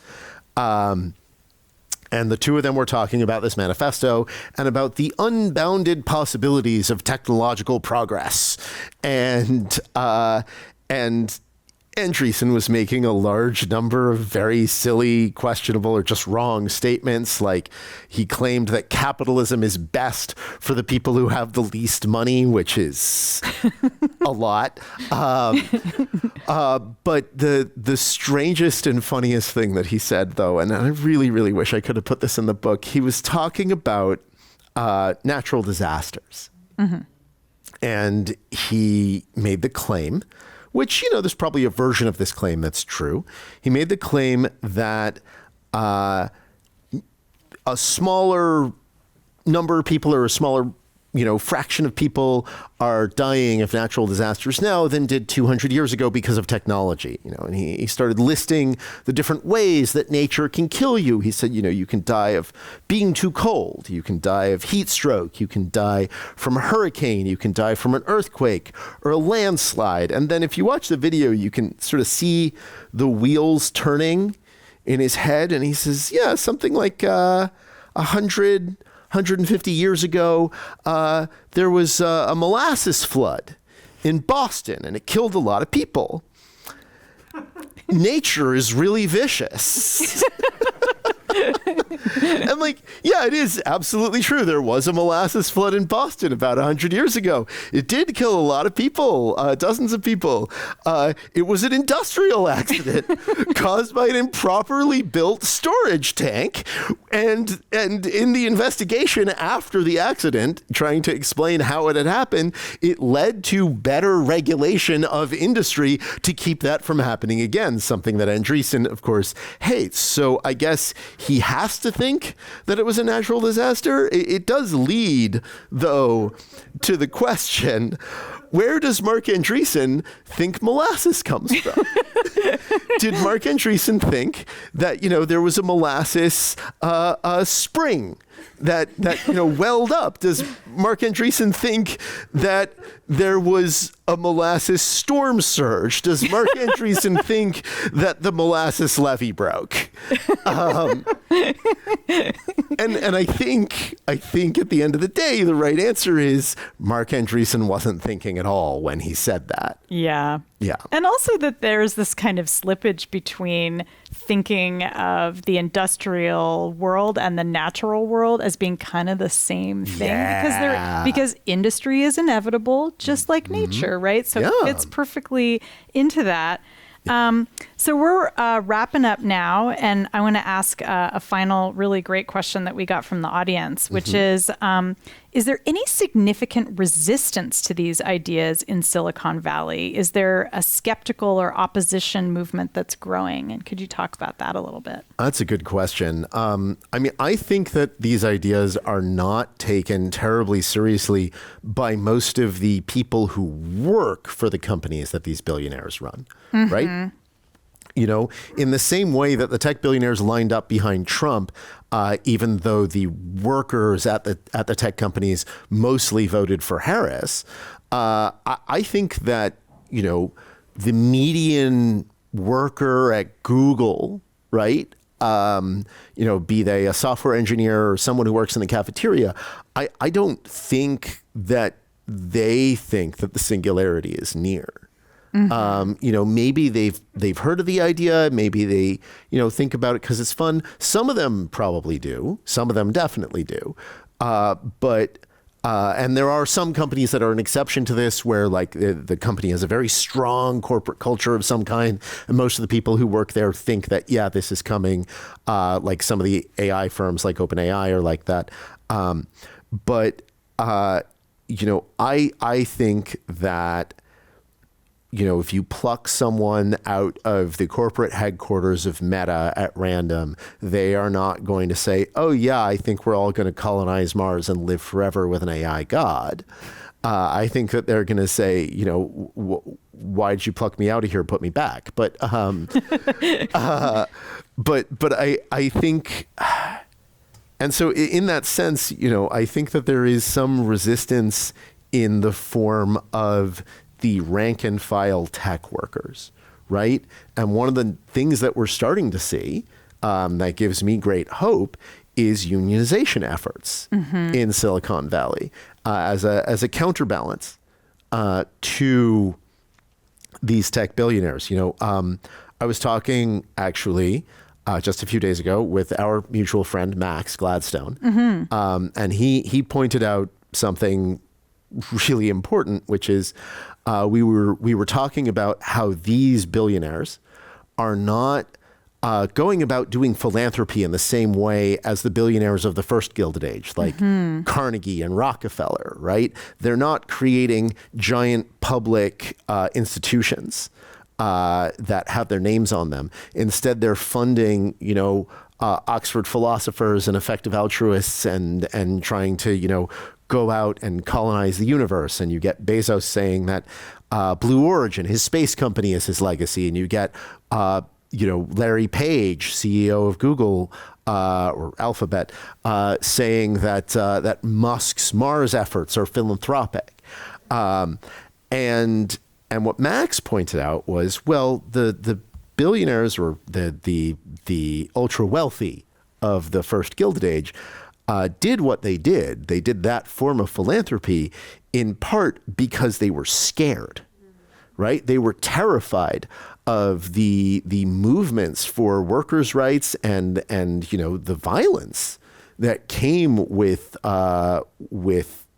And the two of them were talking about this manifesto and about the unbounded possibilities of technological progress. And Andreessen was making a large number of very silly, questionable, or just wrong statements. Like, he claimed that capitalism is best for the people who have the least money, which is a lot. But the strangest and funniest thing that he said, though, and I really, really wish I could have put this in the book, he was talking about natural disasters. And he made the claim, which, there's probably a version of this claim that's true. He made the claim that a smaller number of people, or a smaller, fraction of people are dying of natural disasters now than did 200 years ago because of technology. And he started listing the different ways that nature can kill you. He said, you can die of being too cold. You can die of heat stroke. You can die from a hurricane. You can die from an earthquake or a landslide. And then if you watch the video, you can sort of see the wheels turning in his head. And he says, yeah, something like 150 years ago, there was a molasses flood in Boston, and it killed a lot of people. Nature is really vicious. I'm like, yeah, it is absolutely true. There was a molasses flood in Boston about 100 years ago. It did kill a lot of people, dozens of people. It was an industrial accident caused by an improperly built storage tank. And in the investigation after the accident, trying to explain how it had happened, it led to better regulation of industry to keep that from happening again, something that Andreessen, of course, hates. So I guess he has to think that it was a natural disaster. It does lead, though, to the question, where does Marc Andreessen think molasses comes from? Did Marc Andreessen think that, there was a molasses spring that welled up? Does Marc Andreessen think that there was a molasses storm surge? Does Marc Andreessen think that the molasses levee broke? And I think at the end of the day, the right answer is Marc Andreessen wasn't thinking at all when he said that. Yeah. Yeah. And also that there's this kind of slippage between thinking of the industrial world and the natural world as being kind of the same thing. Yeah. Because industry is inevitable, just like nature, right? So it fits perfectly into that. So we're wrapping up now, and I want to ask a final really great question that we got from the audience, which is there any significant resistance to these ideas in Silicon Valley? Is there a skeptical or opposition movement that's growing? And could you talk about that a little bit? That's a good question. I think that these ideas are not taken terribly seriously by most of the people who work for the companies that these billionaires run, right? In the same way that the tech billionaires lined up behind Trump, even though the workers at the tech companies mostly voted for Harris, I think that, the median worker at Google, right? Be they a software engineer or someone who works in the cafeteria, I don't think that they think that the singularity is near. Maybe they've heard of the idea. Maybe they, think about it because it's fun. Some of them probably do. Some of them definitely do. And there are some companies that are an exception to this where like the company has a very strong corporate culture of some kind. And most of the people who work there think that, yeah, this is coming, like some of the AI firms like OpenAI are like that. I think that, if you pluck someone out of the corporate headquarters of Meta at random, they are not going to say, oh, yeah, I think we're all going to colonize Mars and live forever with an AI god. I think that they're going to say, why'd you pluck me out of here? Put me back. But I think, and so in that sense, I think that there is some resistance in the form of the rank and file tech workers, right? And one of the things that we're starting to see that gives me great hope is unionization efforts in Silicon Valley as a counterbalance to these tech billionaires. I was talking actually just a few days ago with our mutual friend Max Gladstone, and he pointed out something really important, which is we were talking about how these billionaires are not going about doing philanthropy in the same way as the billionaires of the first Gilded Age, like Carnegie and Rockefeller, right? They're not creating giant public institutions that have their names on them. Instead, they're funding, Oxford philosophers and effective altruists and trying to, go out and colonize the universe. And you get Bezos saying that Blue Origin, his space company, is his legacy. And you get, Larry Page, CEO of Google or Alphabet, saying that Musk's Mars efforts are philanthropic. And what Max pointed out was, well, the billionaires or the ultra wealthy of the first Gilded Age did what they did. They did that form of philanthropy in part because they were scared, right? They were terrified of the movements for workers' rights and the violence that came with the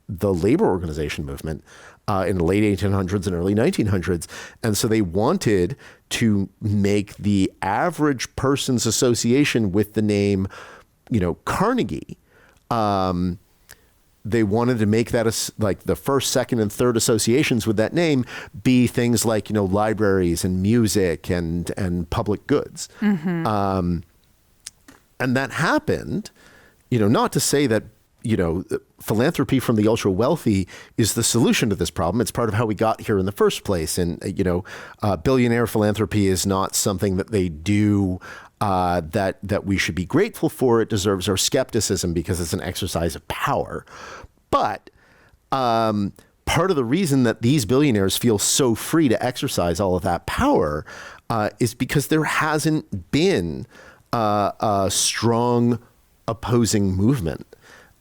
labor organization movement in the late 1800s and early 1900s. And so they wanted to make the average person's association with the name, Carnegie. They wanted to make that like the first, second, and third associations with that name be things like, libraries and music and public goods. And that happened, not to say that, philanthropy from the ultra wealthy is the solution to this problem. It's part of how we got here in the first place. And, billionaire philanthropy is not something that they do that we should be grateful for. It deserves our skepticism because it's an exercise of power. But part of the reason that these billionaires feel so free to exercise all of that power is because there hasn't been a strong opposing movement.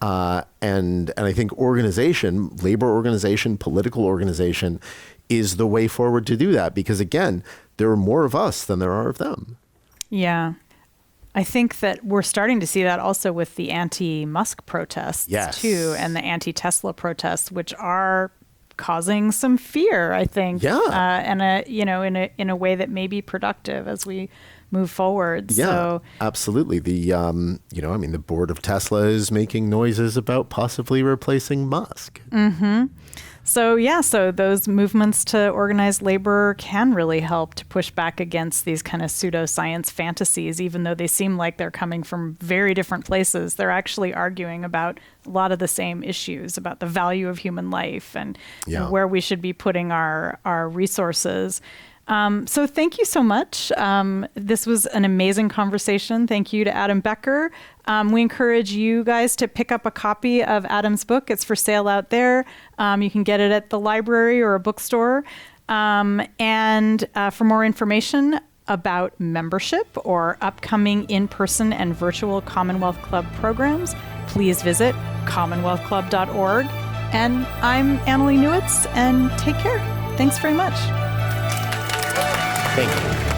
And I think organization, labor organization, political organization is the way forward to do that. Because again, there are more of us than there are of them. Yeah. I think that we're starting to see that also with the anti-Musk protests too, and the anti-Tesla protests, which are causing some fear, I think. Yeah. And in a way that may be productive as we move forward. Yeah, So absolutely. The board of Tesla is making noises about possibly replacing Musk. So those movements to organized labor can really help to push back against these kind of pseudoscience fantasies, even though they seem like they're coming from very different places. They're actually arguing about a lot of the same issues, about the value of human life and where we should be putting our resources. So thank you so much. This was an amazing conversation. Thank you to Adam Becker. We encourage you guys to pick up a copy of Adam's book. It's for sale out there. You can get it at the library or a bookstore. And for more information about membership or upcoming in-person and virtual Commonwealth Club programs, please visit commonwealthclub.org. And I'm Annalee Newitz, and take care. Thanks very much. Thank you.